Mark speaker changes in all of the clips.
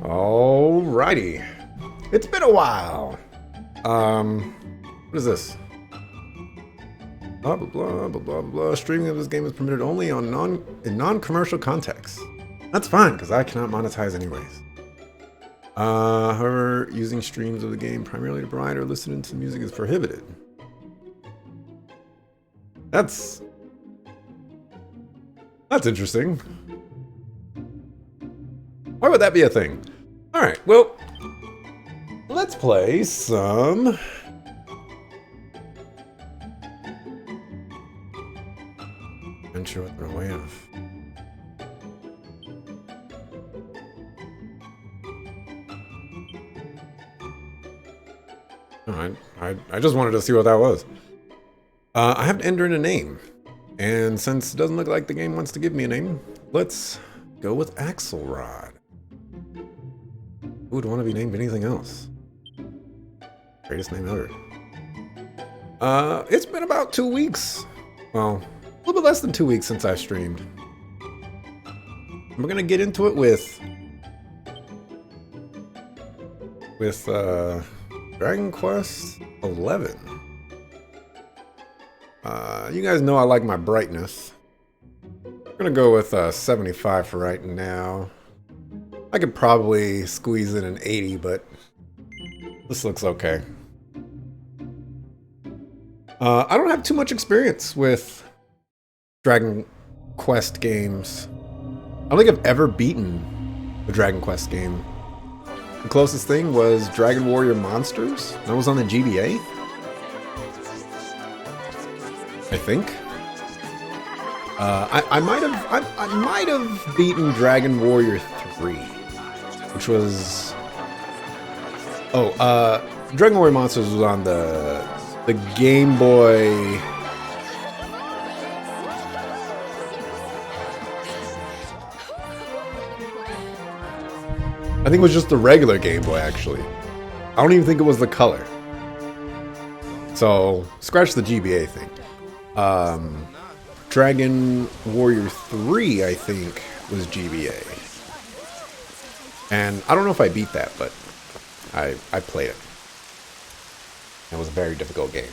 Speaker 1: Alrighty. It's been a while. What is this? Blah blah blah blah blah blah. Streaming of this game is permitted only on non-commercial contexts. That's fine, because I cannot monetize anyways. However, using streams of the game primarily to provide or listen to music is prohibited. That's interesting. Why would that be a thing? Alright, well, let's play some... Venture with their way of... Alright, I just wanted to see what that was. I have to enter in a name. And since it doesn't look like the game wants to give me a name, let's go with Axelrod. Who would want to be named anything else? Greatest name ever. It's been about 2 weeks. Well, a little bit less than 2 weeks since I streamed. We're gonna get into it with Dragon Quest XI. You guys know I like my brightness. I'm gonna go with 75 for right now. I could probably squeeze in an 80, but this looks okay. I don't have too much experience with Dragon Quest games. I don't think I've ever beaten a Dragon Quest game. The closest thing was Dragon Warrior Monsters. That was on the GBA. I think. I might have beaten Dragon Warrior 3, which was Dragon Warrior Monsters was on the Game Boy. I think it was just the regular Game Boy, actually. I don't even think it was the color. So scratch the GBA thing. Dragon Warrior 3, I think, was GBA. And I don't know if I beat that, but I played it. It was a very difficult game.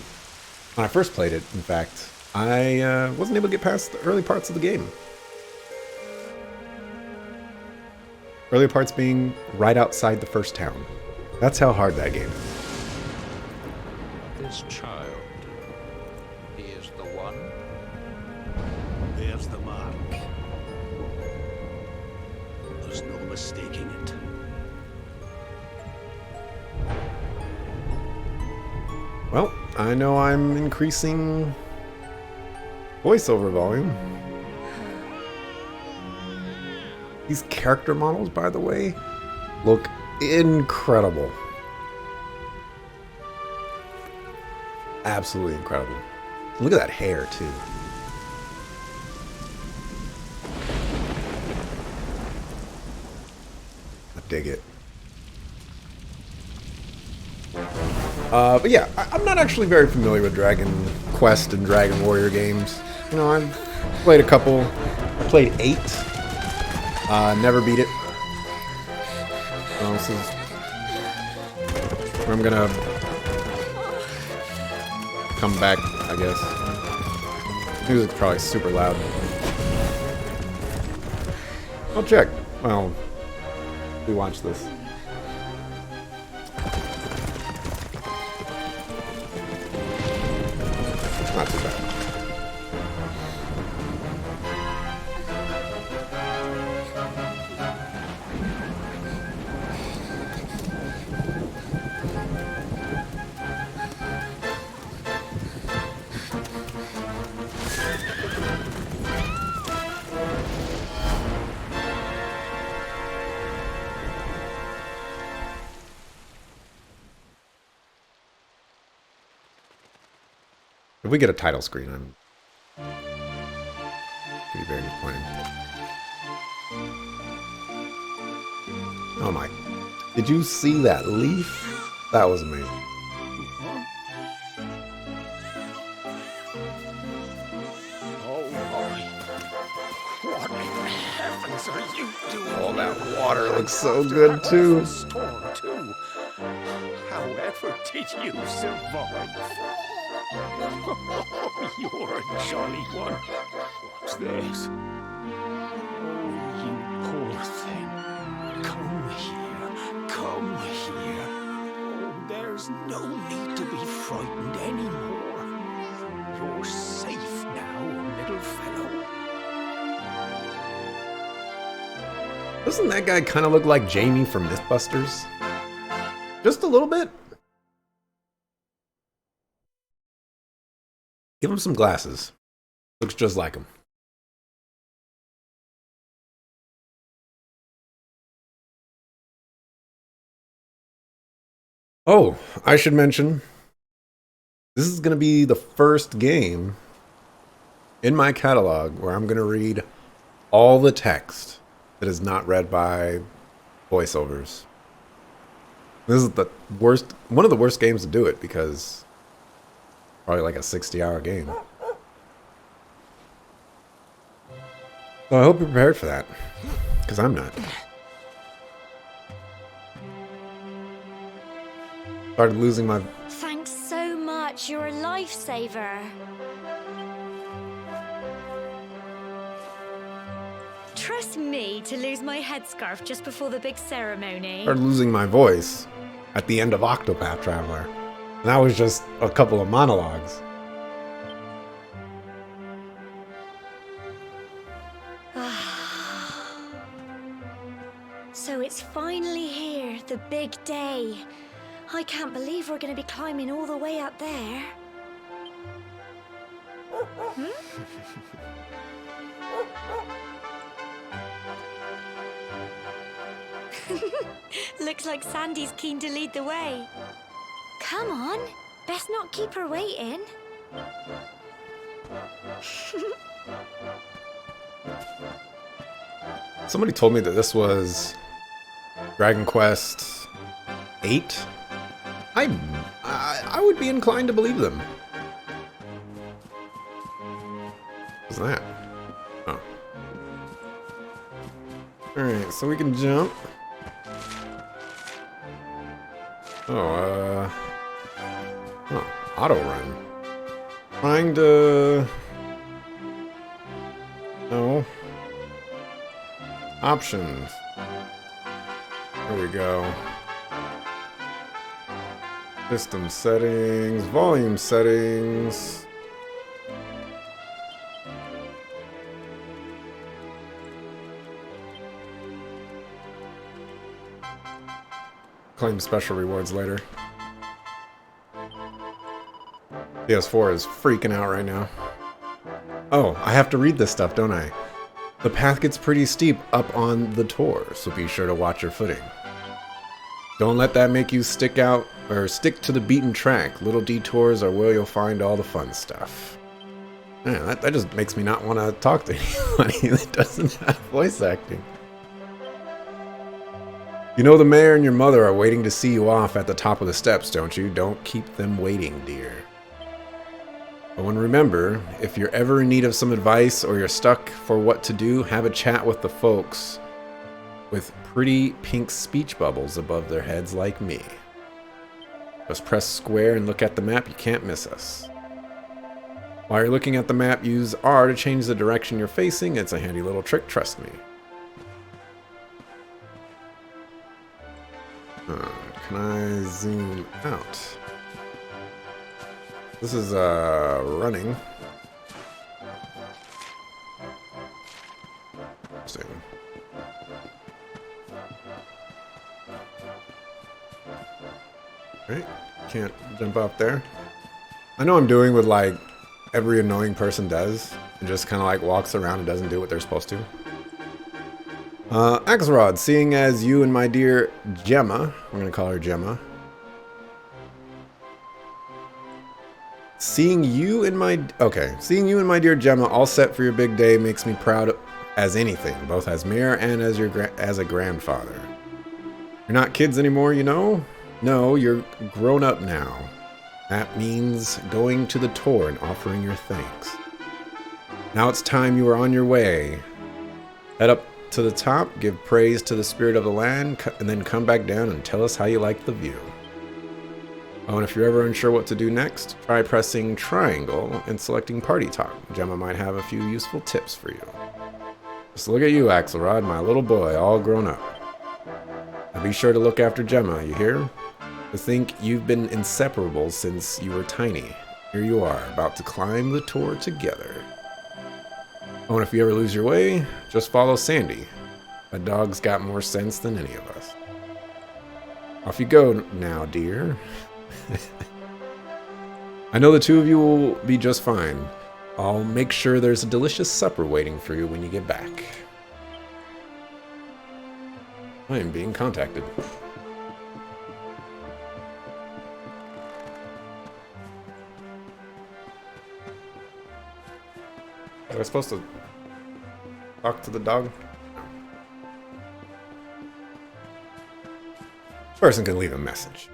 Speaker 1: When I first played it, in fact, I wasn't able to get past the early parts of the game. Early parts being right outside the first town. That's how hard that game is.
Speaker 2: This child, he is the one. There's the mark. There's no mistaking it.
Speaker 1: Well, I know I'm increasing voiceover volume. These character models, by the way, look incredible. Absolutely incredible. Look at that hair, too. I dig it. But yeah, I'm not actually very familiar with Dragon Quest and Dragon Warrior games. You know, I've played a couple. I played 8. Never beat it. Oh, this is where I'm gonna come back, I guess. Music's probably super loud. I'll check. Well, we watch this. Not too bad. If we get a title screen, I'm be very disappointed. Oh my. Did you see that leaf? That was amazing.
Speaker 2: Oh boy. What in heavens are you doing
Speaker 1: that water looks so good too.
Speaker 2: Storm too. However did you survive? You're a jolly one. What's this? Oh, you poor thing. Come here. Come here. Oh, there's no need to be frightened anymore. You're safe now, little fellow.
Speaker 1: Doesn't that guy kind of look like Jamie from Mythbusters? Just a little bit. Give him some glasses. Looks just like him. Oh, I should mention, this is going to be the first game in my catalog where I'm going to read all the text that is not read by voiceovers. This is the worst, one of the worst games to do it because probably like a 60-hour game. So I hope you're prepared for that, because I'm not. Started losing my...
Speaker 3: Thanks so much. You're a lifesaver. Trust me to lose my headscarf just before the big ceremony.
Speaker 1: Started losing my voice at the end of Octopath Traveler. And that was just a couple of monologues.
Speaker 3: So it's finally here, the big day. I can't believe we're going to be climbing all the way up there. Looks like Sandy's keen to lead the way. Come on, best not keep her waiting.
Speaker 1: Somebody told me that this was Dragon Quest 8. I would be inclined to believe them. What's that? Oh. Alright, so we can jump. Oh, auto run. Trying to... No. Options. There we go. System settings, volume settings. Claim special rewards later. PS4 is freaking out right now. Oh, I have to read this stuff, don't I? The path gets pretty steep up on the tour, so be sure to watch your footing. Don't let that make you stick to the beaten track. Little detours are where you'll find all the fun stuff. Man, that just makes me not want to talk to anybody that doesn't have voice acting. You know the mayor and your mother are waiting to see you off at the top of the steps, don't you? Don't keep them waiting, dear. Oh, and remember, if you're ever in need of some advice or you're stuck for what to do, have a chat with the folks with pretty pink speech bubbles above their heads like me. Just press square and look at the map, you can't miss us. While you're looking at the map, use R to change the direction you're facing. It's a handy little trick, trust me. Can I zoom out? This is running. Interesting. Right, can't jump up there. I know I'm doing what like every annoying person does, and just kind of like walks around and doesn't do what they're supposed to. Axelrod, seeing as you and my dear Gemma, I'm gonna call her Gemma. Seeing you and my dear Gemma all set for your big day makes me proud as anything, both as mayor and as a grandfather. You're not kids anymore, you know? No, you're grown up now. That means going to the tour and offering your thanks. Now it's time you are on your way. Head up to the top, give praise to the spirit of the land, and then come back down and tell us how you like the view. Oh, and if you're ever unsure what to do next, try pressing triangle and selecting party talk. Gemma might have a few useful tips for you. Just look at you, Axelrod, my little boy, all grown up. Now be sure to look after Gemma, you hear? To think you've been inseparable since you were tiny. Here you are, about to climb the tour together. Oh, and if you ever lose your way, just follow Sandy. A dog's got more sense than any of us. Off you go now, dear. I know the two of you will be just fine. I'll make sure there's a delicious supper waiting for you when you get back. I am being contacted. Was I supposed to talk to the dog? Person can leave a message.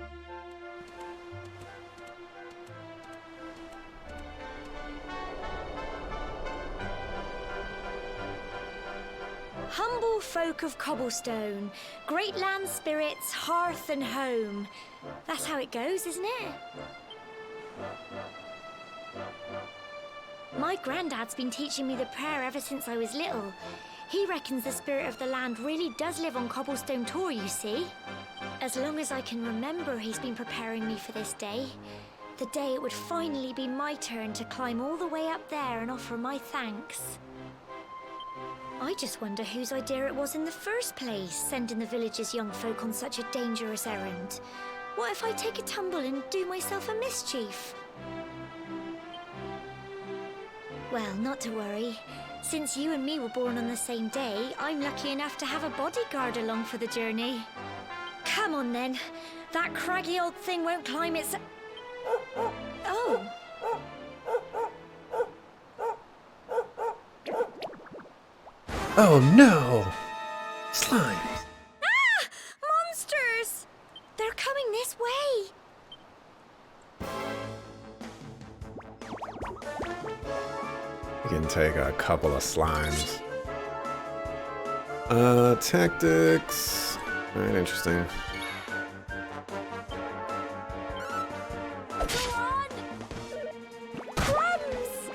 Speaker 3: Humble folk of Cobblestone, great land spirits, hearth and home. That's how it goes, isn't it? My granddad's been teaching me the prayer ever since I was little. He reckons the spirit of the land really does live on Cobblestone Tor, you see. As long as I can remember, he's been preparing me for this day. The day it would finally be my turn to climb all the way up there and offer my thanks. I just wonder whose idea it was in the first place, sending the village's young folk on such a dangerous errand. What if I take a tumble and do myself a mischief? Well, not to worry. Since you and me were born on the same day, I'm lucky enough to have a bodyguard along for the journey. Come on then. That craggy old thing won't climb its... Oh.
Speaker 1: Oh no! Slimes!
Speaker 3: Ah! Monsters! They're coming this way!
Speaker 1: You can take a couple of slimes. Tactics. Alright, interesting.
Speaker 3: Go on! Crumbs!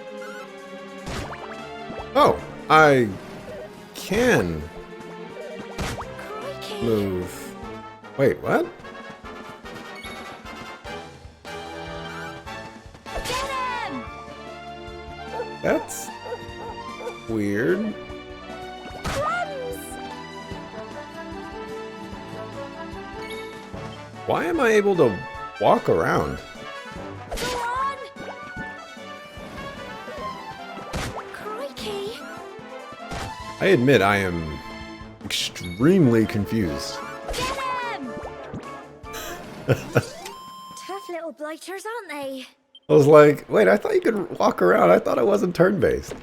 Speaker 1: Oh! I can
Speaker 3: Crikey!
Speaker 1: move. Wait, what?
Speaker 3: Get him!
Speaker 1: That's weird.
Speaker 3: Crumbs!
Speaker 1: Why am I able to walk around?
Speaker 3: Go on! Crikey!
Speaker 1: I admit I am extremely confused.
Speaker 3: Get him! Tough little blighters, aren't they?
Speaker 1: I was like, wait, I thought you could walk around. I thought it wasn't turn-based.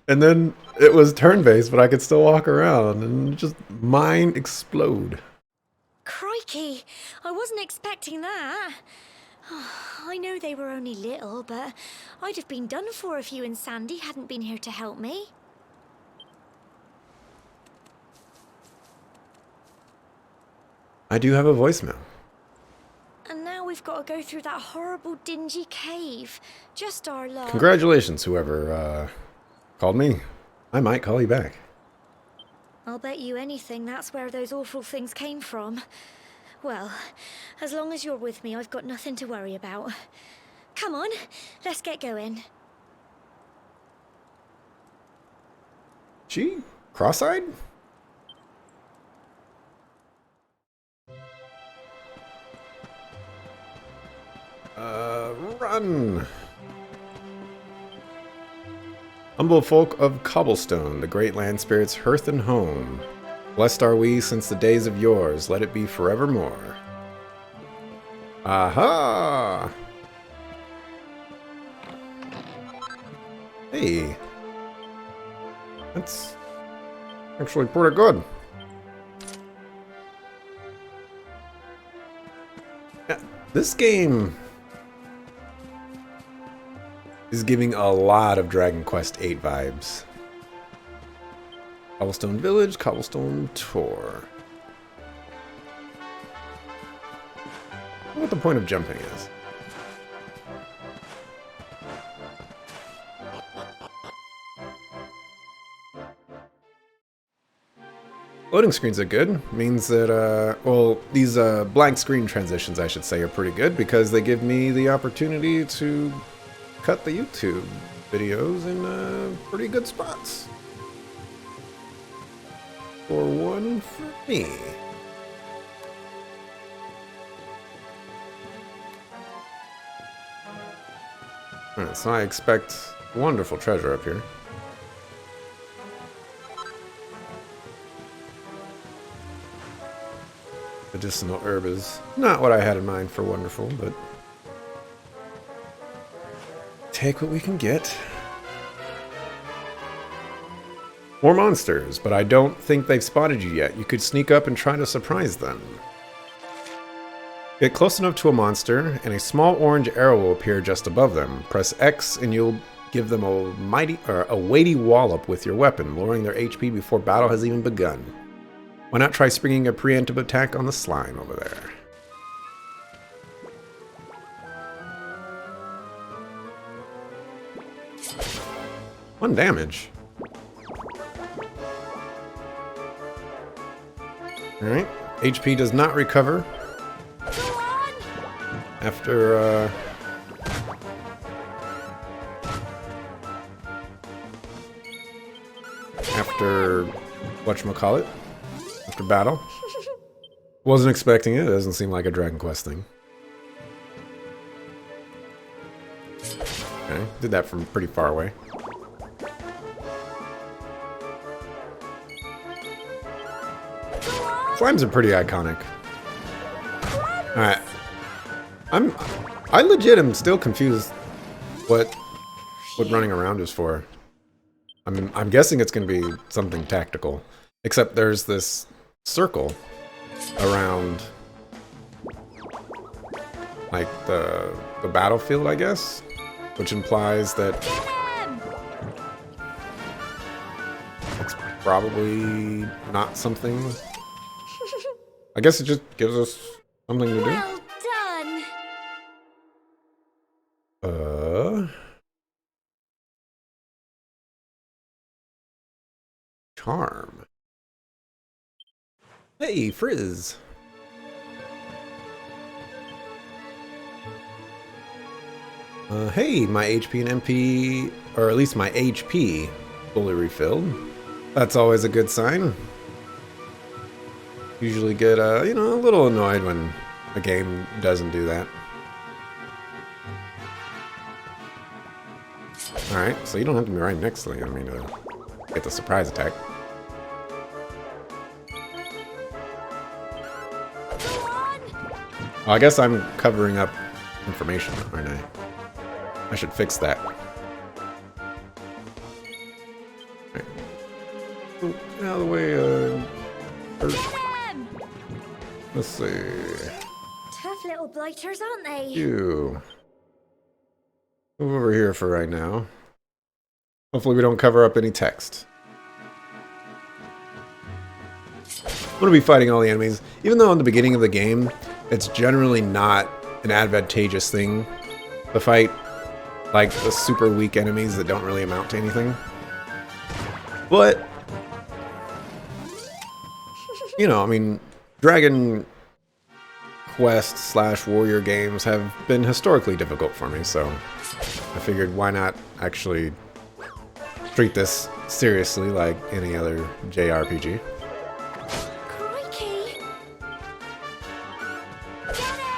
Speaker 1: And then it was turn-based, but I could still walk around and just mine explode.
Speaker 3: Crikey! I wasn't expecting that. I know they were only little, but I'd have been done for if you and Sandy hadn't been here to help me.
Speaker 1: I do have a voicemail.
Speaker 3: And now we've got to go through that horrible, dingy cave. Just our luck.
Speaker 1: Congratulations, whoever called me. I might call you back.
Speaker 3: I'll bet you anything that's where those awful things came from. Well, as long as you're with me, I've got nothing to worry about. Come on, let's get going.
Speaker 1: She cross-eyed? Run! Humble folk of Cobblestone, the great land spirit's hearth and home. Blessed are we since the days of yours, let it be forevermore. Aha! Hey. That's actually pretty good. Yeah, this game is giving a lot of Dragon Quest VIII vibes. Cobblestone Village, Cobblestone Tour. I don't know what the point of jumping is. Loading screens are good. Means that, well, these blank screen transitions, I should say, are pretty good because they give me the opportunity to cut the YouTube videos in pretty good spots. For one for me. Alright, so I expect wonderful treasure up here. Medicinal herb is not what I had in mind for wonderful, but take what we can get. More monsters, but I don't think they've spotted you yet. You could sneak up and try to surprise them. Get close enough to a monster, and a small orange arrow will appear just above them. Press X, and you'll give them a weighty wallop with your weapon, lowering their HP before battle has even begun. Why not try springing a preemptive attack on the slime over there? One damage. Alright. HP does not recover. After, whatchamacallit? After battle. Wasn't expecting it. It doesn't seem like a Dragon Quest thing. Okay, did that from pretty far away. Slimes are pretty iconic. Alright. I legit am still confused what running around is for. I'm guessing it's gonna be something tactical. Except there's this circle around like the battlefield, I guess, which implies that it's probably not something. I guess it just gives us something to do.
Speaker 3: Well done.
Speaker 1: Charm. Hey, Frizz. Hey, my HP and MP, or at least my HP, fully refilled. That's always a good sign. Usually get, you know, a little annoyed when a game doesn't do that. Alright, so you don't have to be right next to me, I mean, to get the surprise attack. Well, I guess I'm covering up information, aren't I? I should fix that. Right. Oh, out of the way, let's see.
Speaker 3: Tough little blighters, aren't they?
Speaker 1: You. Move over here for right now. Hopefully we don't cover up any text. I'm gonna be fighting all the enemies. Even though in the beginning of the game, it's generally not an advantageous thing to fight like the super weak enemies that don't really amount to anything. But, you know, I mean, Dragon Quest / Warrior games have been historically difficult for me, so I figured why not actually treat this seriously like any other JRPG.
Speaker 3: Crikey!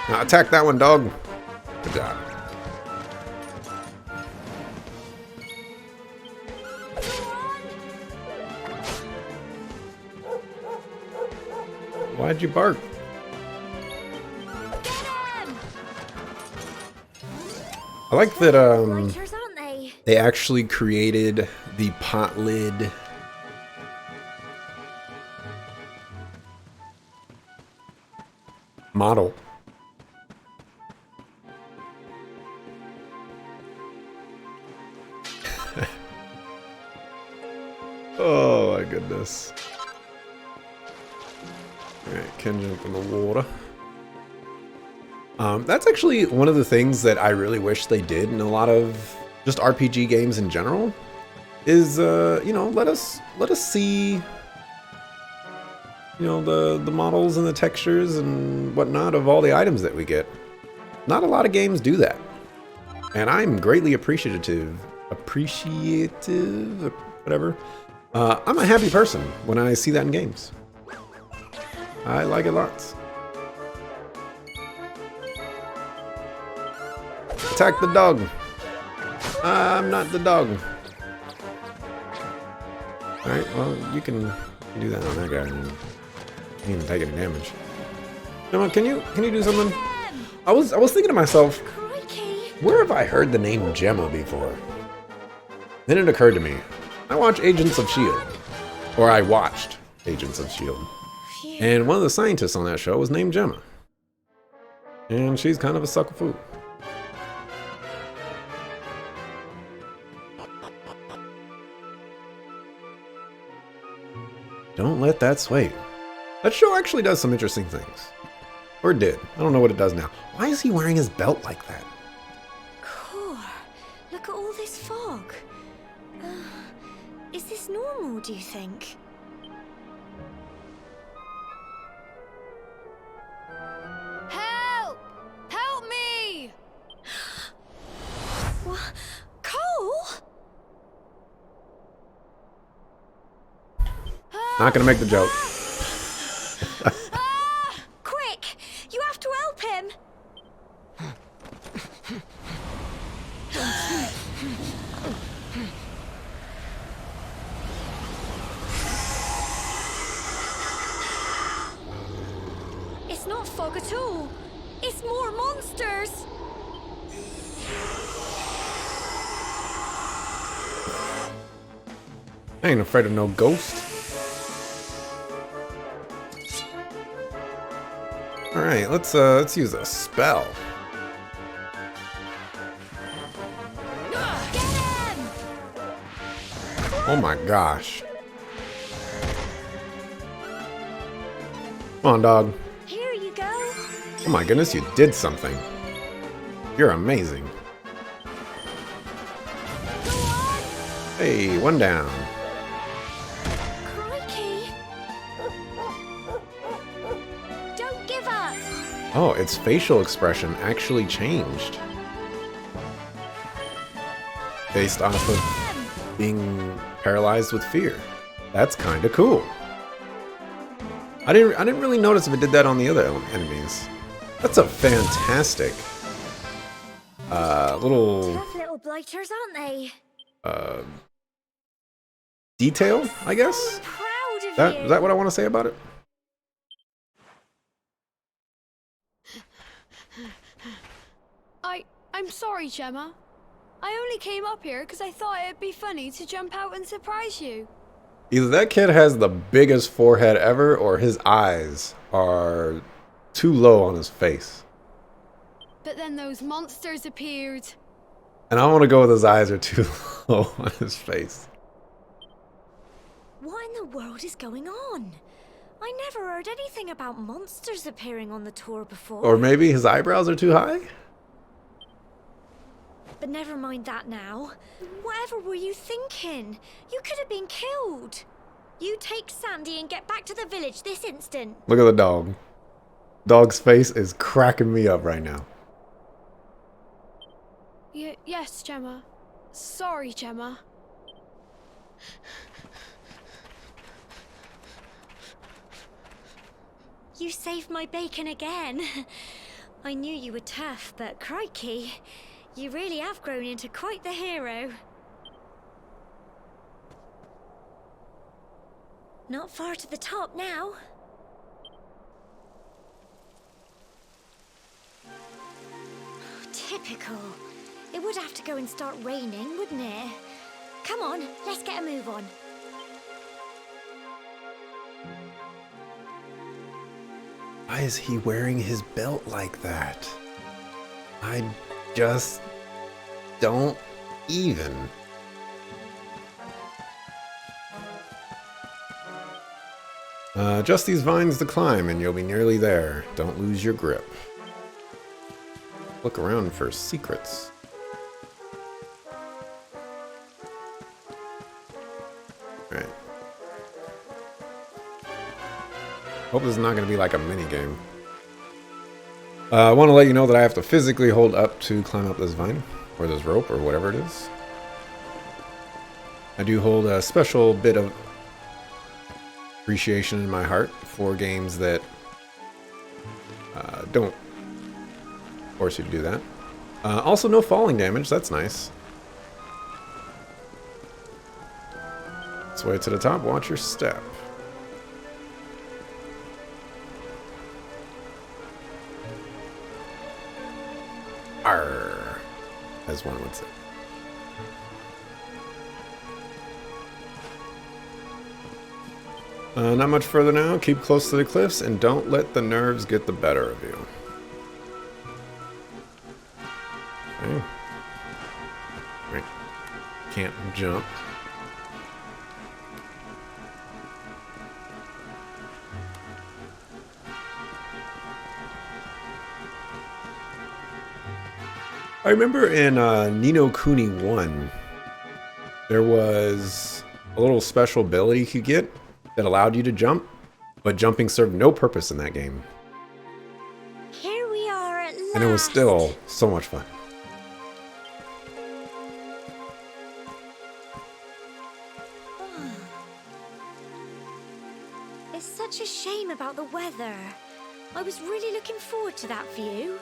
Speaker 1: Now attack that one, dog. Good job. Why'd you bark? I like that
Speaker 3: Blighters, aren't they?
Speaker 1: they actually created the pot lid model. Oh my goodness. this. Alright, can jump in the water. That's actually one of the things that I really wish they did in a lot of just RPG games in general. Is you know, let us see, you know, the models and the textures and whatnot of all the items that we get. Not a lot of games do that, and I'm greatly appreciative, whatever. I'm a happy person when I see that in games. I like it lots. Attack the dog. I'm not the dog. Alright, well, you can do that on that guy. He didn't take any damage. Gemma, can you do something? I was thinking to myself, where have I heard the name Gemma before? Then it occurred to me, I watch Agents of S.H.I.E.L.D. Or I watched Agents of S.H.I.E.L.D. And one of the scientists on that show was named Gemma. And she's kind of a sucker fool. Don't let that sway you. That show actually does some interesting things. Or did. I don't know what it does now. Why is he wearing his belt like that?
Speaker 3: Core, look at all this fog. Is this normal, do you think?
Speaker 4: Help! Help me!
Speaker 3: What? Cole?
Speaker 1: Not gonna make the joke.
Speaker 3: Quick! You have to help him! It's not fog at all. It's more monsters.
Speaker 1: I ain't afraid of no ghost. Alright, let's use a spell.
Speaker 3: Get him!
Speaker 1: Oh my gosh. Come on, dog.
Speaker 3: Here you go.
Speaker 1: Oh my goodness, you did something. You're amazing.
Speaker 3: Go on!
Speaker 1: Hey, one down.
Speaker 3: Crikey! Don't give up!
Speaker 1: Oh, its facial expression actually changed. Based off of being paralyzed with fear. That's kind of cool. I didn't really notice if it did that on the other enemies. That's a fantastic little
Speaker 3: Tough little blighters, aren't they?
Speaker 1: detail, I guess.
Speaker 3: I'm proud of you.
Speaker 1: Is that what I want to say about it?
Speaker 4: I'm sorry, Gemma. I only came up here because I thought it'd be funny to jump out and surprise you.
Speaker 1: Either that kid has the biggest forehead ever, or his eyes are too low on his face.
Speaker 4: But then those monsters appeared.
Speaker 1: And I want to go with his eyes are too low on his face.
Speaker 3: What in the world is going on? I never heard anything about monsters appearing on the tour before.
Speaker 1: Or maybe his eyebrows are too high?
Speaker 3: But never mind that now. Whatever were you thinking? You could have been killed. You take Sandy and get back to the village this instant.
Speaker 1: Look at the dog. Dog's face is cracking me up right now.
Speaker 4: Yes, Gemma. Sorry, Gemma.
Speaker 3: You saved my bacon again. I knew you were tough, but crikey, you really have grown into quite the hero. Not far to the top now. Typical. It would have to go and start raining, wouldn't it? Come on, let's get a move on.
Speaker 1: Why is he wearing his belt like that? I just don't even. Just these vines to climb and you'll be nearly there. Don't lose your grip. Look around for secrets. Alright. Hope this is not going to be like a mini game. I want to let you know that I have to physically hold up to climb up this vine, or this rope, or whatever it is. I do hold a special bit of appreciation in my heart for games that don't force you to do that. Also, no falling damage. That's nice. This way to the top. Watch your step. Arr, as one would say. Not much further now. Keep close to the cliffs and don't let the nerves get the better of you. Okay. Right. Can't jump. I remember in Ni no Kuni 1, there was a little special ability you could get that allowed you to jump, but jumping served no purpose in that game.
Speaker 3: Here we are at last.
Speaker 1: And it was still so much fun.
Speaker 3: It's such a shame about the weather. I was really looking forward to that view.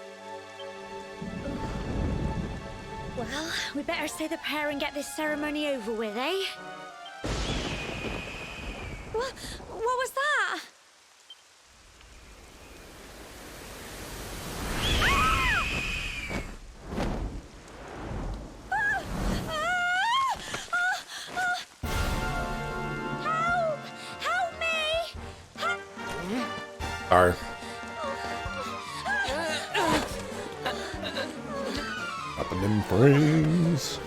Speaker 3: Well, we better say the prayer and get this ceremony over with, eh? What was that? Help! Help me!
Speaker 1: Sorry. Up in them frames.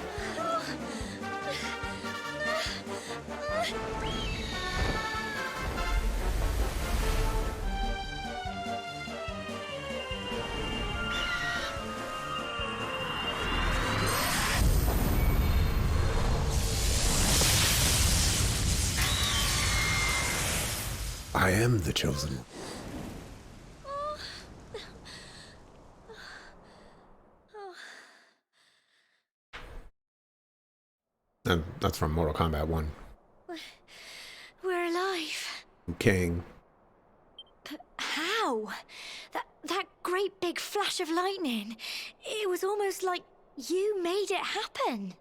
Speaker 1: I am the chosen one. And that's from Mortal Kombat 1.
Speaker 3: We're alive.
Speaker 1: King.
Speaker 3: But how? That great big flash of lightning. It was almost like you made it happen.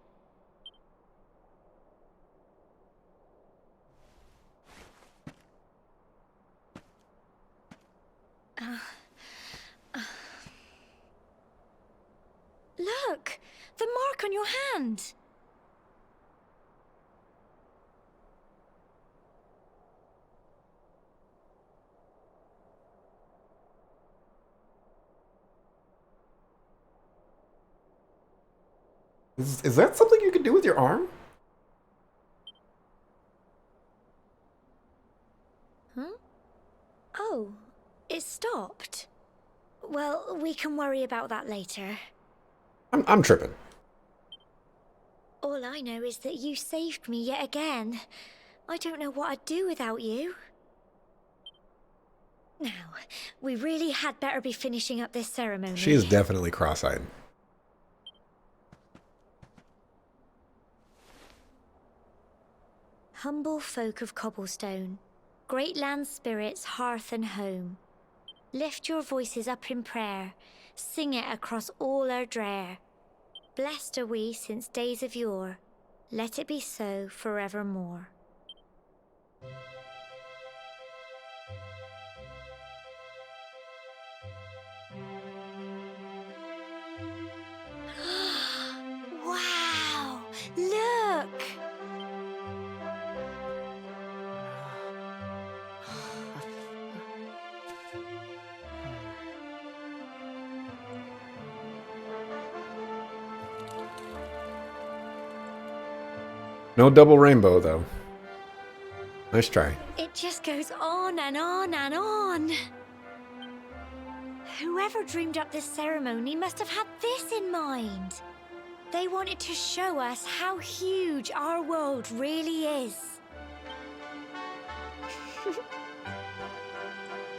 Speaker 3: Look! The mark on your hand!
Speaker 1: Is that something you can do with your arm?
Speaker 3: Huh? Oh, it stopped. Well, we can worry about that later.
Speaker 1: I'm tripping.
Speaker 3: All I know is that you saved me yet again. I don't know what I'd do without you. Now, we really had better be finishing up this ceremony.
Speaker 1: She is definitely cross-eyed.
Speaker 3: Humble folk of Cobblestone, great land spirits, hearth and home, lift your voices up in prayer, sing it across all our drear. Blessed are we since days of yore, let it be so forevermore. Wow! Look!
Speaker 1: No double rainbow, though. Nice try.
Speaker 3: It just goes on and on and on. Whoever dreamed up this ceremony must have had this in mind. They wanted to show us how huge our world really is.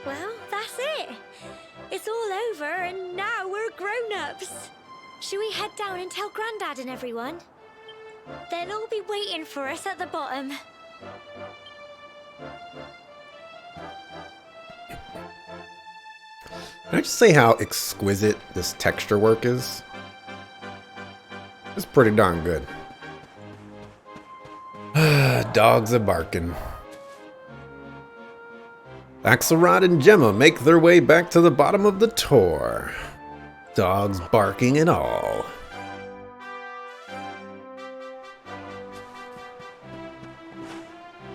Speaker 3: Well, that's it. It's all over and now we're grown-ups. Should we head down and tell Grandad and everyone? They'll all be waiting for us at the bottom.
Speaker 1: Can I just say how exquisite this texture work is? It's pretty darn good. Dogs are barking. Axelrod and Gemma make their way back to the bottom of the Tor. Dogs barking and all.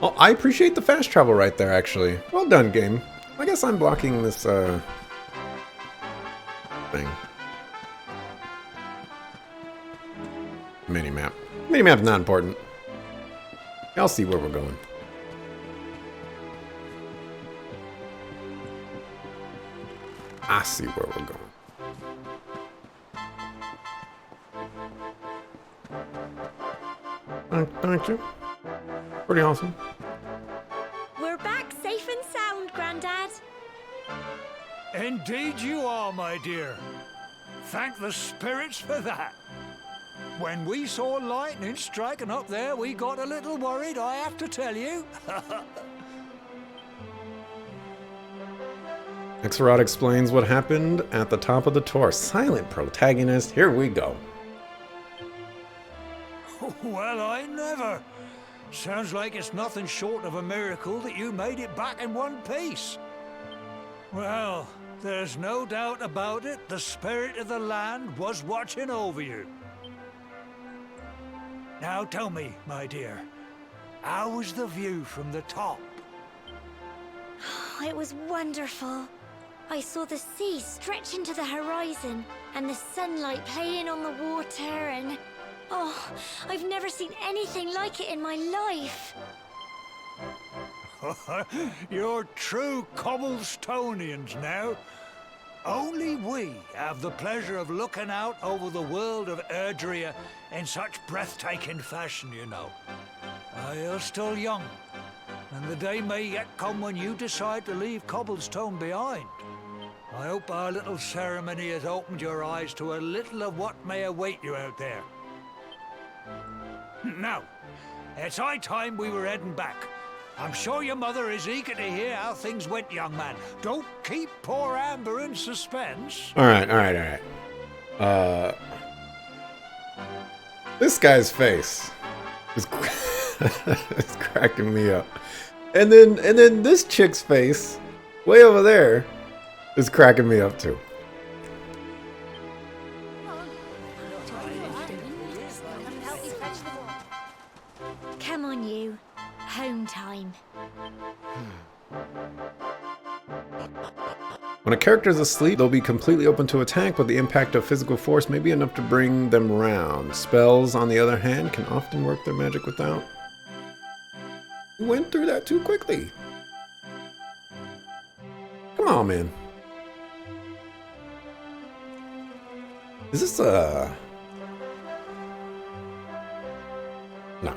Speaker 1: Oh, I appreciate the fast travel right there, actually. Well done, game. I guess I'm blocking this, thing. Minimap. Minimap's not important. I'll see where we're going. I see where we're going. Thank you. Pretty awesome.
Speaker 3: We're back safe and sound, Grandad.
Speaker 2: Indeed you are, my dear. Thank the spirits for that. When we saw lightning striking up there, we got a little worried, I have to tell you.
Speaker 1: Axelrod explains what happened at the top of the Tor. Silent protagonist, here we go.
Speaker 2: Well, I never. Sounds like it's nothing short of a miracle that you made it back in one piece. Well, there's no doubt about it, the spirit of the land was watching over you. Now tell me, my dear, how was the view from the top?
Speaker 3: It was wonderful. I saw the sea stretch into the horizon and the sunlight playing on the water and... Oh, I've never seen anything like it in my life.
Speaker 2: You're true Cobblestonians now. Only we have the pleasure of looking out over the world of Erdrea in such breathtaking fashion, you know. You're still young, and the day may yet come when you decide to leave Cobblestone behind. I hope our little ceremony has opened your eyes to a little of what may await you out there. Now, it's high time we were heading back. I'm sure your mother is eager to hear how things went, young man. Don't keep poor Amber in suspense.
Speaker 1: Alright. This guy's face is is cracking me up. And then this chick's face, way over there, is cracking me up too.
Speaker 3: Come on, you. Home time.
Speaker 1: When a character is asleep, they'll be completely open to attack, but the impact of physical force may be enough to bring them round. Spells, on the other hand, can often work their magic without. You went through that too quickly. Come on, man. Is this a... No.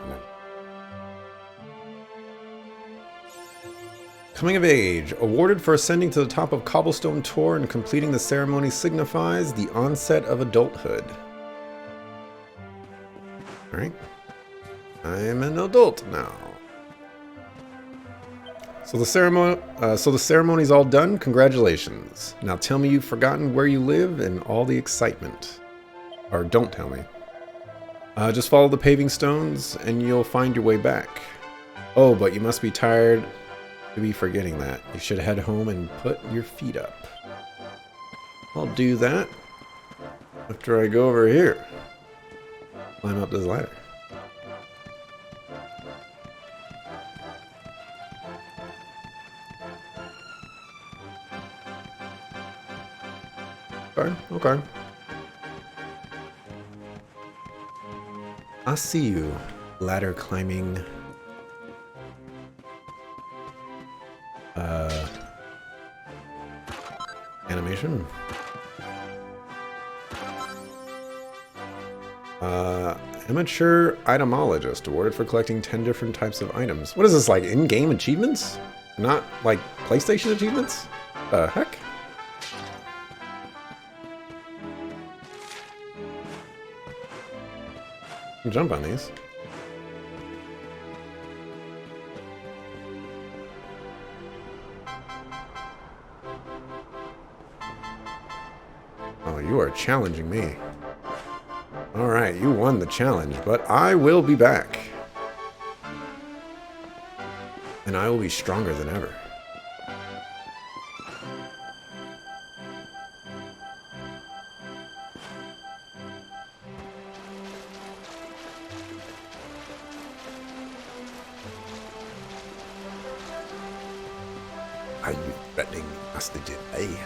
Speaker 1: Coming of age. Awarded for ascending to the top of Cobblestone Tor and completing the ceremony signifies the onset of adulthood. Alright. I am an adult now. So the ceremony's all done. Congratulations. Now tell me you've forgotten where you live and all the excitement. Or don't tell me. Just follow the paving stones and you'll find your way back. Oh, but you must be tired to be forgetting that. You should head home and put your feet up. I'll do that after I go over here. Climb up this ladder. Okay. I see you. Ladder climbing animation. Amateur itemologist awarded for collecting 10 different types of items. What is this, like in-game achievements? Not like PlayStation achievements? The heck? Jump on these. Oh, you are challenging me. Alright, you won the challenge, but I will be back. And I will be stronger than ever. Are you threatening Master Jedi?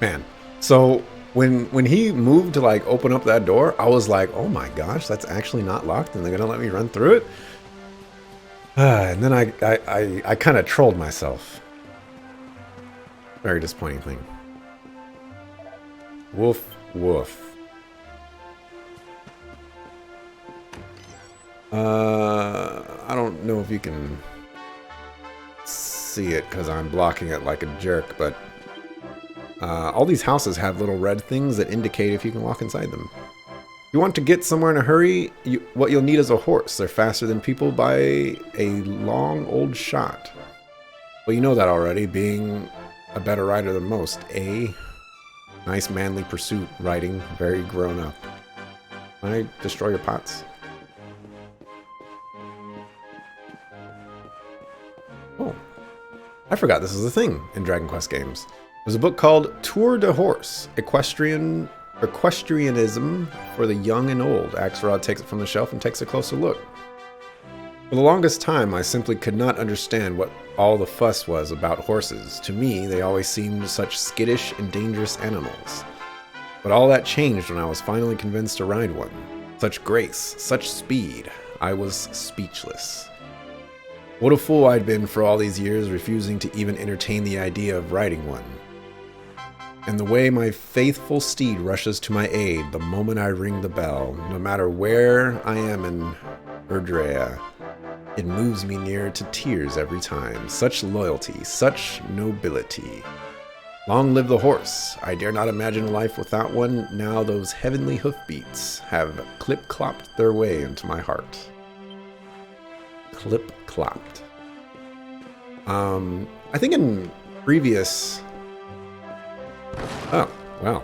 Speaker 1: Man, so when he moved to like open up that door, I was like, oh my gosh, that's actually not locked and they're gonna let me run through it? And then I kind of trolled myself. Very disappointing thing. Woof, woof. I don't know if you can see it because I'm blocking it like a jerk, but all these houses have little red things that indicate if you can walk inside them. If you want to get somewhere in a hurry, what you'll need is a horse. They're faster than people by a long old shot. Well, you know that already, being a better rider than most. Nice manly pursuit, riding, very grown up. Can I destroy your pots? Oh, I forgot this is a thing in Dragon Quest games. There's a book called Tour de Horse, Equestrianism for the Young and Old. Axelrod takes it from the shelf and takes a closer look. For the longest time, I simply could not understand what all the fuss was about horses. To me, they always seemed such skittish and dangerous animals. But all that changed when I was finally convinced to ride one. Such grace, such speed, I was speechless. What a fool I'd been for all these years, refusing to even entertain the idea of riding one. And the way my faithful steed rushes to my aid the moment I ring the bell, no matter where I am in Erdrea, it moves me near to tears every time. Such loyalty, such nobility. Long live the horse. I dare not imagine a life without one. Now those heavenly hoofbeats have clip-clopped their way into my heart. Clip-clopped. I think in previous... Oh, wow.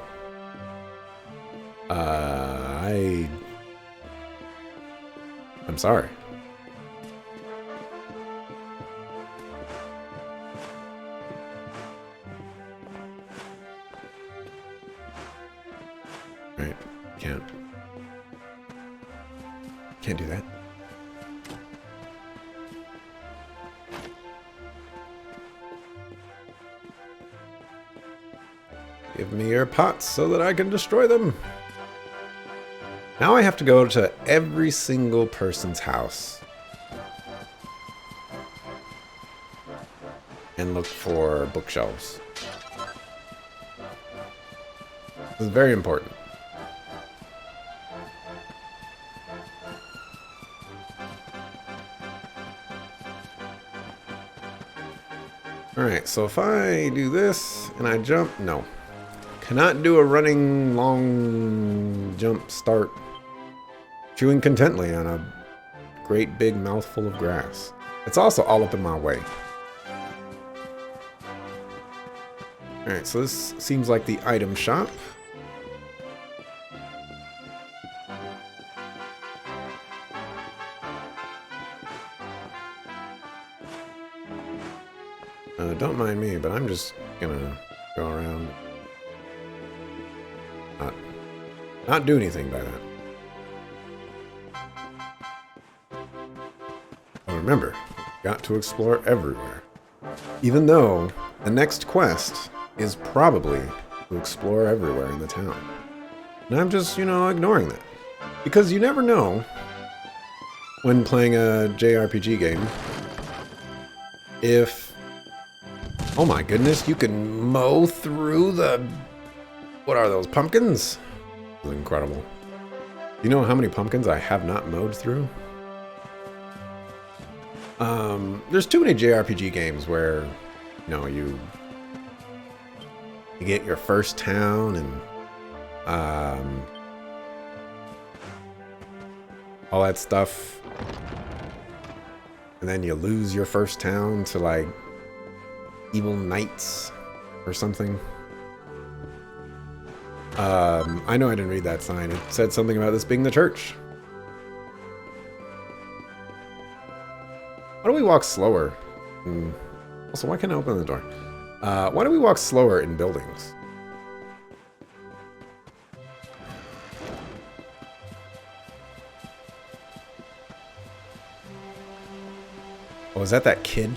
Speaker 1: I'm sorry. Right, can't do that. Give me your pots so that I can destroy them. Now I have to go to every single person's house and look for bookshelves. This is very important. Alright, so if I do this and I jump, no. Cannot do a running long jump start. Chewing contently on a great big mouthful of grass. It's also all up in my way. Alright, so this seems like the item shop. Don't mind me, but I'm just gonna go around. Not do anything by that. But remember, got to explore everywhere. Even though the next quest is probably to explore everywhere in the town. And I'm just, ignoring that. Because you never know when playing a JRPG game if Oh my goodness, you can mow through the... What are those, pumpkins? This is incredible. You know how many pumpkins I have not mowed through? There's too many JRPG games where, you know, you get your first town and all that stuff, and then you lose your first town to like evil knights or something. I know I didn't read that sign. It said something about this being the church. Why don't we walk slower? Also, why can't I open the door? Why don't we walk slower in buildings? Oh, is that kid?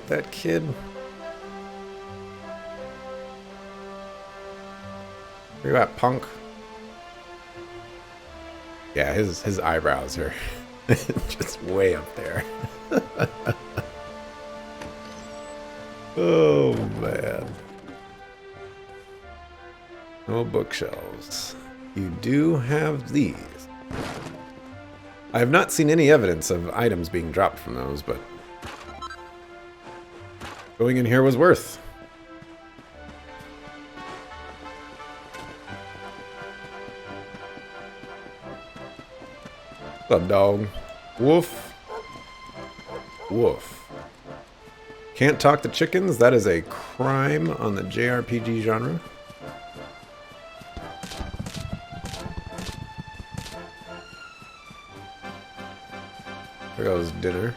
Speaker 1: That kid? Where you at, punk? Yeah, his eyebrows are just way up there. Oh, man. No bookshelves. You do have these. I have not seen any evidence of items being dropped from those, but going in here was worth. What's up, dog? Woof. Woof. Can't talk to chickens? That is a crime on the JRPG genre. There goes dinner.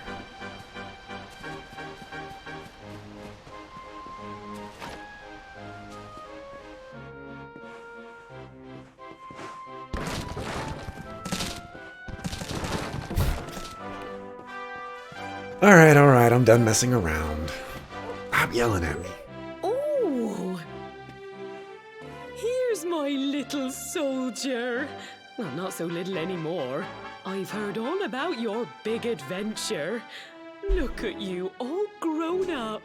Speaker 1: All right, I'm done messing around. Stop yelling at me.
Speaker 5: Oh, here's my little soldier. Well, not so little anymore. I've heard all about your big adventure. Look at you, all grown up.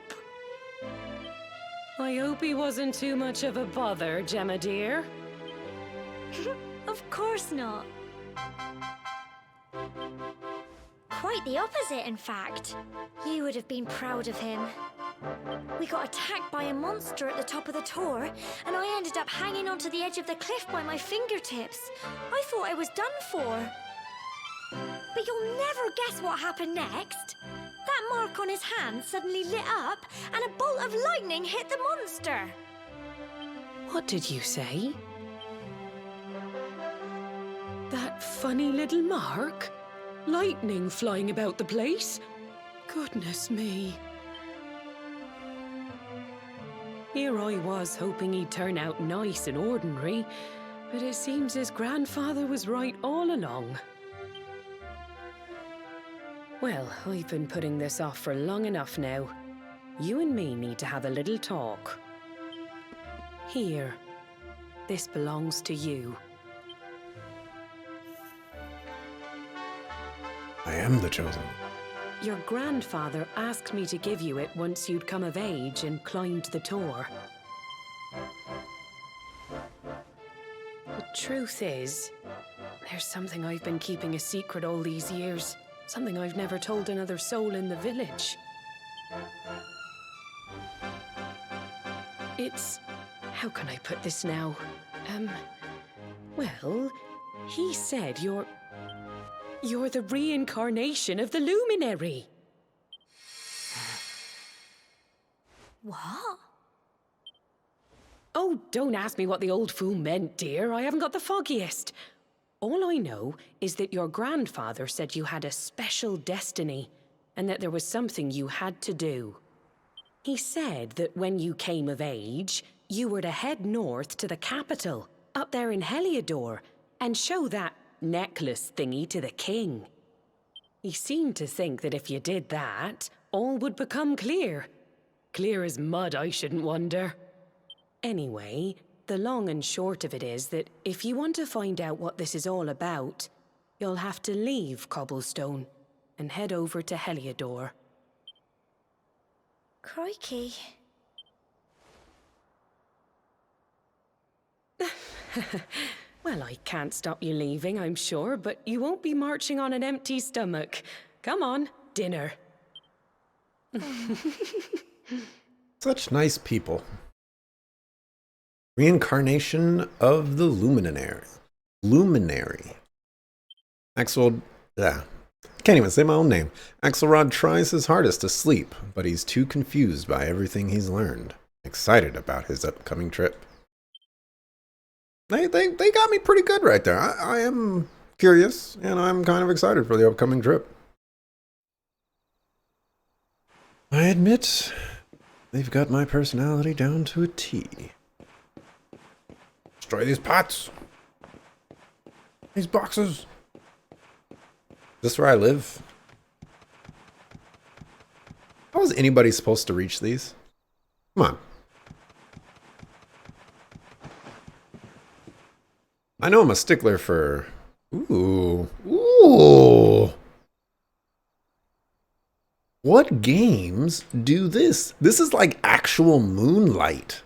Speaker 5: I hope he wasn't too much of a bother, Gemma dear.
Speaker 3: Of course not. Quite the opposite, in fact. You would have been proud of him. We got attacked by a monster at the top of the tor, and I ended up hanging onto the edge of the cliff by my fingertips. I thought I was done for. But you'll never guess what happened next. That mark on his hand suddenly lit up, and a bolt of lightning hit the monster.
Speaker 5: What did you say? That funny little mark? Lightning flying about the place? Goodness me. Here I was hoping he'd turn out nice and ordinary, but it seems his grandfather was right all along. Well, I've been putting this off for long enough now. You and me need to have a little talk. Here. This belongs to you.
Speaker 1: I am the chosen.
Speaker 5: Your grandfather asked me to give you it once you'd come of age and climbed the tor. The truth is, there's something I've been keeping a secret all these years. Something I've never told another soul in the village. It's... how can I put this now? Well, he said you're the reincarnation of the Luminary.
Speaker 3: What?
Speaker 5: Oh, don't ask me what the old fool meant, dear. I haven't got the foggiest. All I know is that your grandfather said you had a special destiny, and that there was something you had to do. He said that when you came of age, you were to head north to the capital, up there in Heliodor, and show that necklace thingy to the king. He seemed to think that if you did that, all would become clear. Clear as mud, I shouldn't wonder. Anyway, the long and short of it is that if you want to find out what this is all about, you'll have to leave Cobblestone and head over to Heliodor.
Speaker 3: Crikey.
Speaker 5: Well, I can't stop you leaving, I'm sure, but you won't be marching on an empty stomach. Come on, dinner.
Speaker 1: Such nice people. Reincarnation of the Luminary. Luminary. Axel... Yeah. Can't even say my own name. Axelrod tries his hardest to sleep, but he's too confused by everything he's learned. Excited about his upcoming trip. They got me pretty good right there. I am curious, and I'm kind of excited for the upcoming trip. I admit, they've got my personality down to a T. Destroy these pots. These boxes. Is this where I live? How is anybody supposed to reach these? Come on. I know I'm a stickler for... Ooh. Ooh. What games do this? This is like actual Moonlight.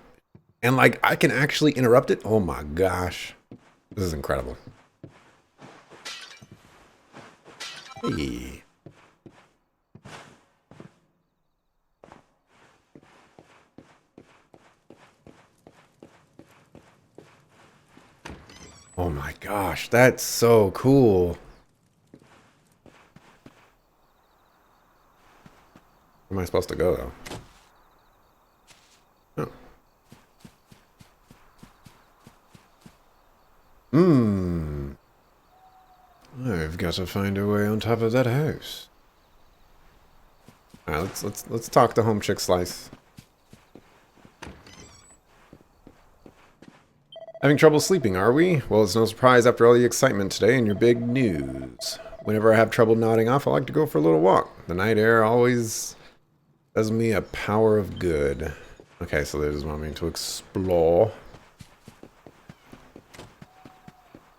Speaker 1: And like, I can actually interrupt it? Oh my gosh. This is incredible. Hey. Oh my gosh, that's so cool. Where am I supposed to go though? Oh. I've got to find a way on top of that house. Alright, let's talk to Home Chick Slice. Having trouble sleeping, are we? Well, it's no surprise after all the excitement today and your big news. Whenever I have trouble nodding off, I like to go for a little walk. The night air always does me a power of good. Okay, so they just want me to explore.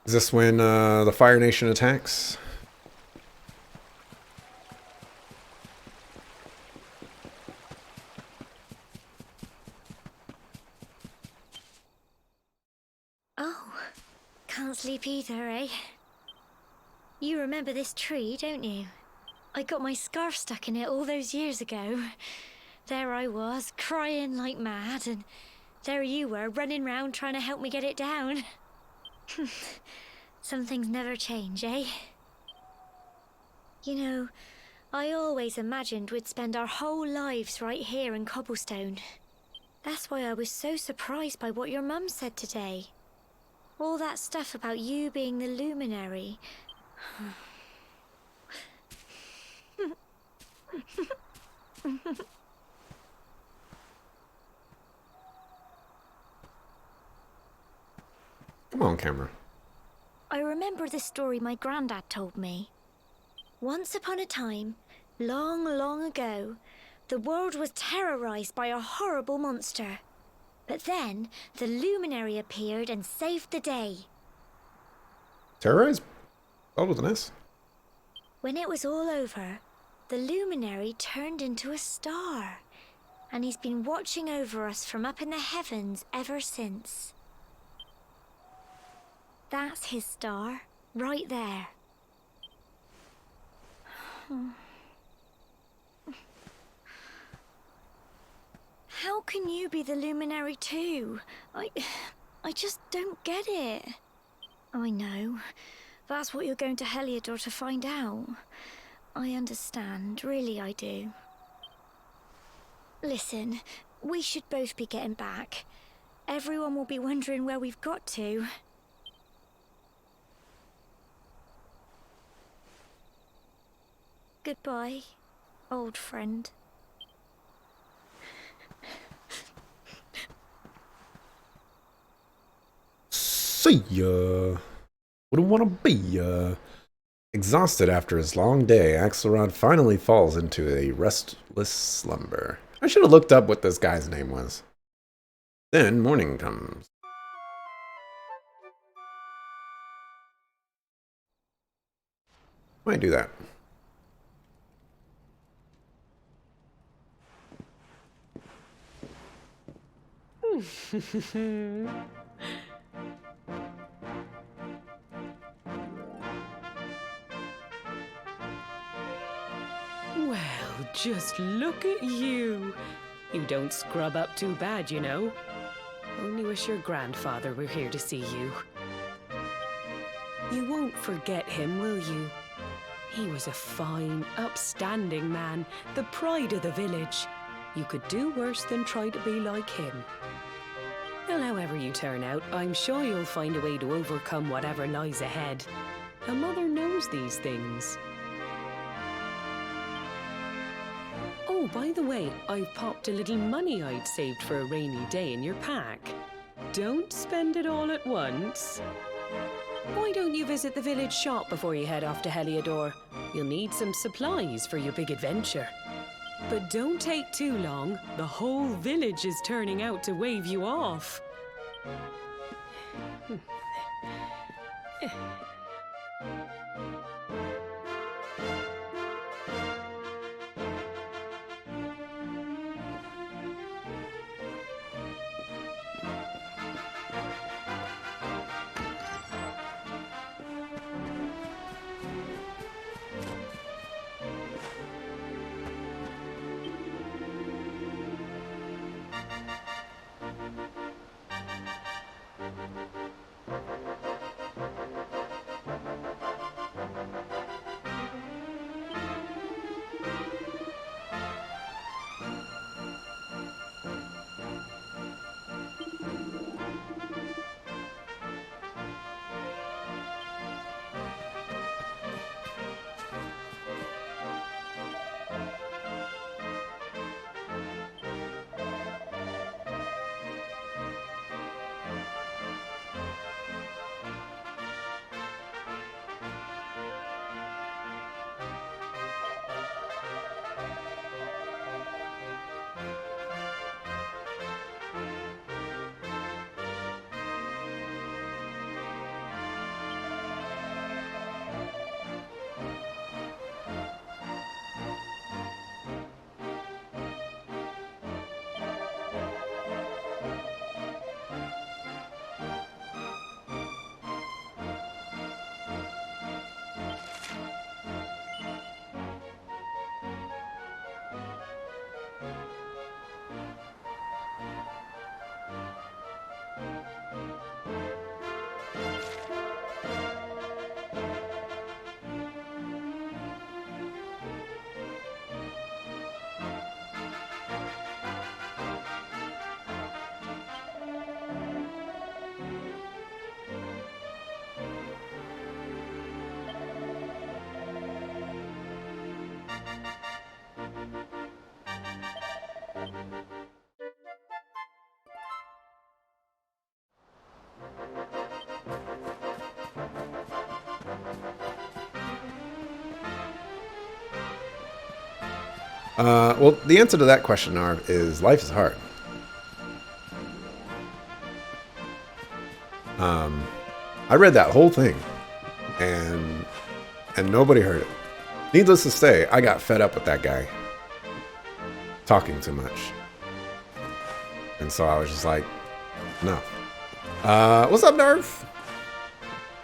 Speaker 1: Is this when the Fire Nation attacks?
Speaker 3: Oh, can't sleep either, eh? You remember this tree, don't you? I got my scarf stuck in it all those years ago. There I was, crying like mad, and there you were, running round trying to help me get it down. Some things never change, eh? You know, I always imagined we'd spend our whole lives right here in Cobblestone. That's why I was so surprised by what your mum said today. All that stuff about you being the luminary.
Speaker 1: Come on, camera.
Speaker 3: I remember the story my granddad told me. Once upon a time, long, long ago, the world was terrorized by a horrible monster. But then, the luminary appeared and saved the day.
Speaker 1: Terrorize? Spelled with an S?
Speaker 3: When it was all over, the luminary turned into a star. And he's been watching over us from up in the heavens ever since. That's his star, right there. How can you be the luminary too? I just don't get it. I know. That's what you're going to Heliodor to find out. I understand, really I do. Listen, we should both be getting back. Everyone will be wondering where we've got to. Goodbye, old friend.
Speaker 1: See ya. Wouldn't want to be ya. Exhausted after his long day, Axelrod finally falls into a restless slumber. I should have looked up what this guy's name was. Then morning comes. Might do that.
Speaker 5: Well, just look at you. You don't scrub up too bad, you know. Only wish your grandfather were here to see you. You won't forget him, will you? He was a fine, upstanding man, the pride of the village. You could do worse than try to be like him. Well, however you turn out, I'm sure you'll find a way to overcome whatever lies ahead. A mother knows these things. Oh, by the way, I've popped a little money I'd saved for a rainy day in your pack. Don't spend it all at once. Why don't you visit the village shop before you head off to Heliodor? You'll need some supplies for your big adventure. But don't take too long. The whole village is turning out to wave you off.
Speaker 1: Well, the answer to that question, Arv, is life is hard. I read that whole thing, and nobody heard it. Needless to say, I got fed up with that guy talking too much, and so I was just like, no. What's up, Narf?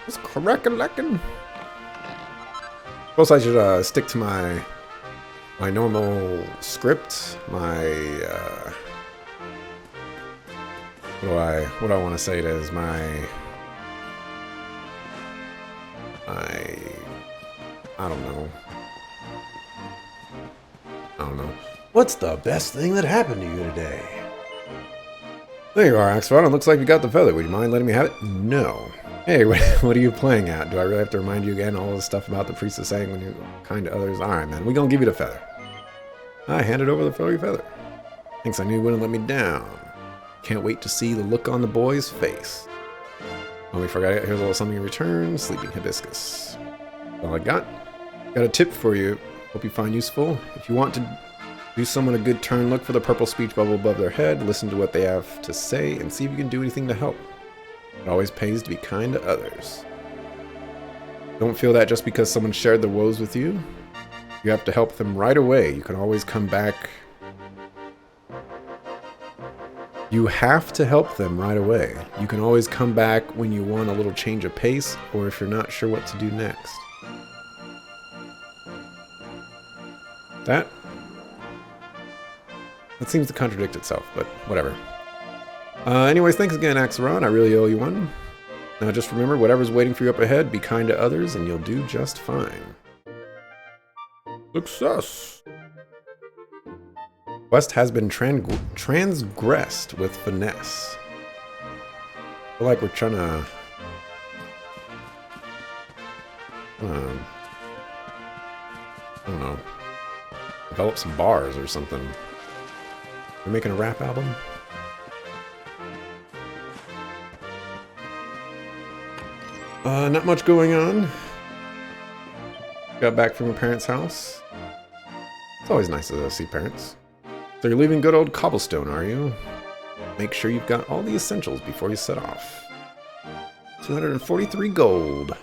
Speaker 1: What's crackin'? Suppose I should stick to my normal script, what do I want to say it is, I don't know. What's the best thing that happened to you today? There you are, Axelrod. It looks like you got the feather. Would you mind letting me have it? No. Hey, what are you playing at? Do I really have to remind you again all this stuff about the priestess saying when you're kind to others? Alright, man. We're gonna give you the feather. I handed over the furry feather. Thinks I knew you wouldn't let me down. Can't wait to see the look on the boy's face. Oh, we forgot it. Here's a little something in return. Sleeping hibiscus. That's all I got. Got a tip for you. Hope you find useful. If you want to do someone a good turn, look for the purple speech bubble above their head. Listen to what they have to say and see if you can do anything to help. It always pays to be kind to others. Don't feel that just because someone shared their woes with you. You have to help them right away. You can always come back. You have to help them right away. You can always come back when you want a little change of pace or if you're not sure what to do next. That seems to contradict itself, but whatever. Anyways, thanks again, Axelrod. I really owe you one. Now just remember, whatever's waiting for you up ahead, be kind to others and you'll do just fine. Success! Quest has been transgressed with finesse. I feel like we're trying to... I don't know. Develop some bars or something. We're making a rap album? Not much going on. Got back from my parents' house. It's always nice to see parents. So you're leaving good old Cobblestone, are you? Make sure you've got all the essentials before you set off. 243 gold.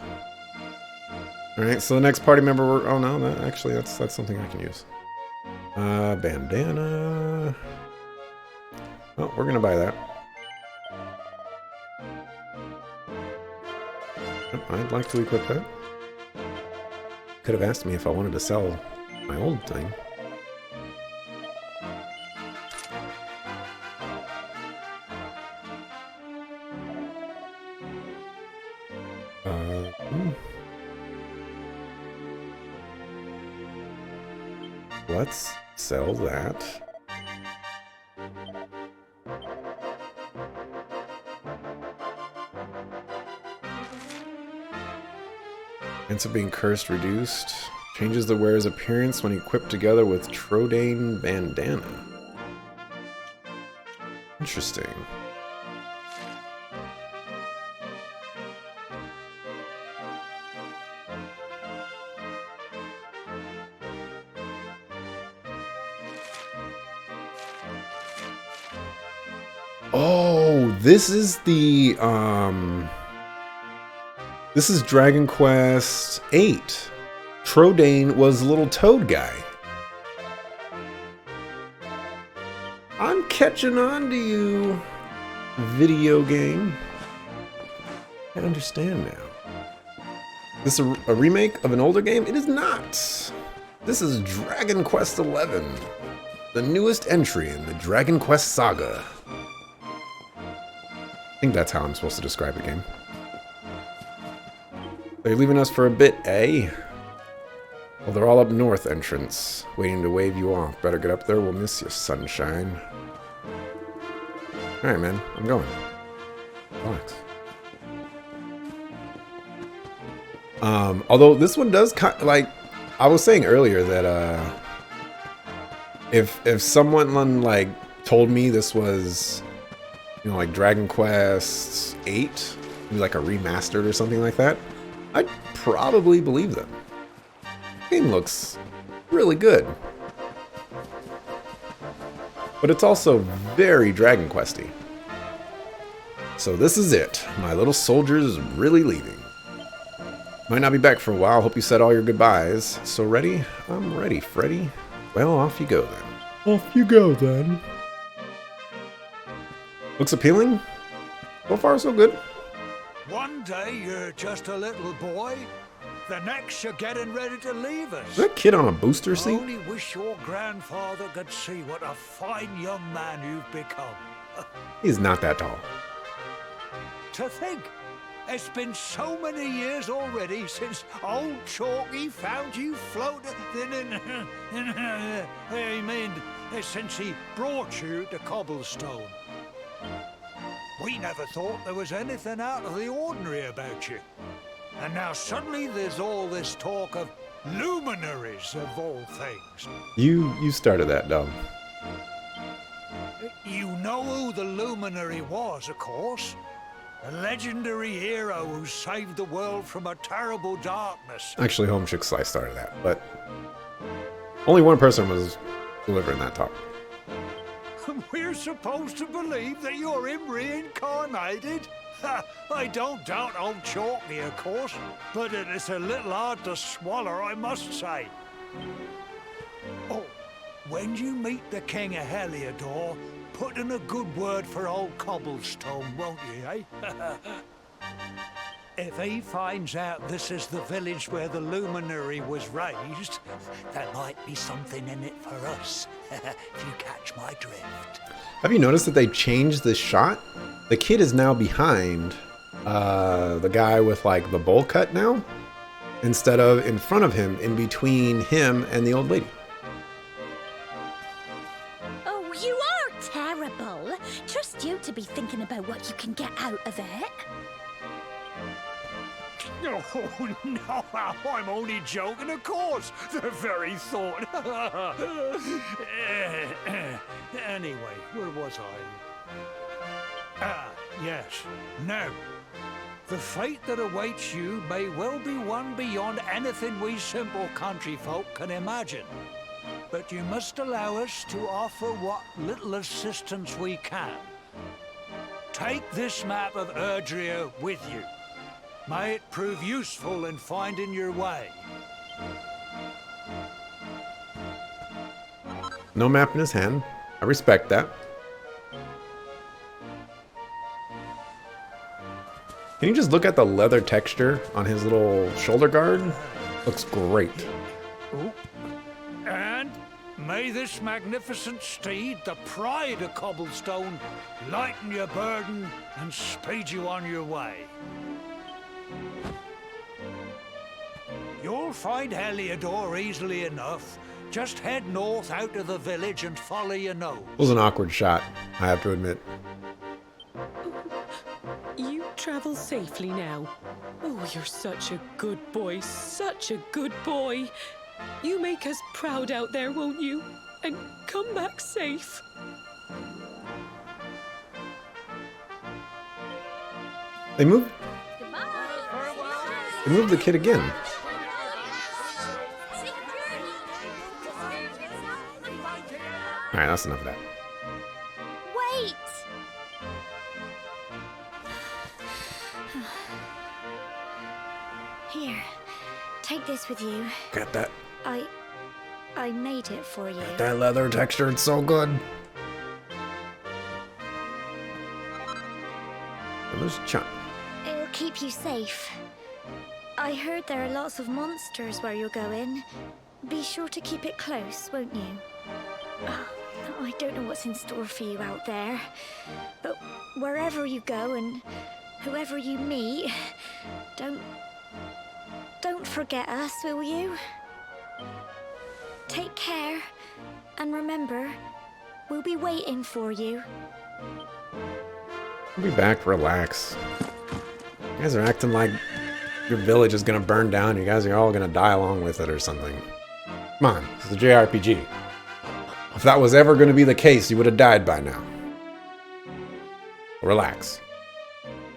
Speaker 1: Alright, so the next party member we're... Oh no, that's something I can use. Bandana. Oh, we're gonna buy that. I'd like to equip that. Could have asked me if I wanted to sell my old thing. Let's sell that. Chance of being cursed reduced. Changes the wearer's appearance when equipped together with Trodain Bandana. Interesting. Oh, this is the this is Dragon Quest VIII. Trodain was the little toad guy. I'm catching on to you, video game. I understand now. This is a remake of an older game? It is not. This is Dragon Quest XI, the newest entry in the Dragon Quest saga. I think that's how I'm supposed to describe the game. They're leaving us for a bit, eh? Well, they're all up north entrance, waiting to wave you off. Better get up there, we'll miss you, sunshine. Alright, man, I'm going. Relax. Although this one does kind of, like, I was saying earlier that, if someone, like, told me this was, you know, like Dragon Quest VIII, maybe like a remastered or something like that, I'd probably believe them. The game looks really good. But it's also very Dragon Questy. So this is it. My little soldier's really leaving. Might not be back for a while. Hope you said all your goodbyes. So ready? I'm ready, Freddy. Well, off you go then. Off you go then. Looks appealing? So far, so good.
Speaker 6: One day you're just a little boy, the next you're getting ready to leave us.
Speaker 1: Is that kid on a booster
Speaker 6: I
Speaker 1: seat?
Speaker 6: only wish your grandfather could see what a fine young man you've become.
Speaker 1: He's not that tall.
Speaker 6: To think, it's been so many years already since old Chalky found you floating I mean, since he brought you to Cobblestone. We never thought there was anything out of the ordinary about you. And now suddenly there's all this talk of luminaries of all things.
Speaker 1: You started that, dog.
Speaker 6: You know who the luminary was, of course. A legendary hero who saved the world from a terrible darkness.
Speaker 1: Actually, Homeshook Slice started that, but only one person was delivering that talk.
Speaker 6: We're supposed to believe that you're him reincarnated? I don't doubt old Chalky, of course, but it's a little hard to swallow, I must say. Oh, when you meet the King of Heliodor, put in a good word for old Cobblestone, won't you, eh? If he finds out this is the village where the luminary was raised, there might be something in it for us, if you catch my drift.
Speaker 1: Have you noticed that they changed this shot? The kid is now behind the guy with like the bowl cut now, instead of in front of him, in between him and the old lady.
Speaker 7: Oh, you are terrible. Trust you to be thinking about what you can get out of it.
Speaker 6: Oh, no, I'm only joking, of course. The very thought. Anyway, where was I? Ah, yes. Now, the fate that awaits you may well be one beyond anything we simple country folk can imagine. But you must allow us to offer what little assistance we can. Take this map of Erdrea with you. May it prove useful in finding your way.
Speaker 1: No map in his hand. I respect that. Can you just look at the leather texture on his little shoulder guard? Looks great.
Speaker 6: Ooh. And may this magnificent steed, the pride of Cobblestone, lighten your burden and speed you on your way. You'll find Heliodor easily enough. Just head north out of the village and follow your nose.
Speaker 1: It was an awkward shot, I have to admit.
Speaker 5: You travel safely now. Oh, you're such a good boy, such a good boy. You make us proud out there, won't you? And come back safe.
Speaker 1: They moved the kid again. Alright, that's enough of that.
Speaker 3: Wait! Here, take this with you.
Speaker 1: Got that.
Speaker 3: I made it for you.
Speaker 1: That leather texture, it's so good. It was chunk.
Speaker 3: It'll keep you safe. I heard there are lots of monsters where you're going. Be sure to keep it close, won't you? I don't know what's in store for you out there, but wherever you go and whoever you meet, don't forget us, will you? Take care, and remember, we'll be waiting for you.
Speaker 1: I'll be back, relax. You guys are acting like your village is gonna burn down, you guys are all gonna die along with it or something. Come on, it's a JRPG. If that was ever gonna be the case, you would have died by now. Relax.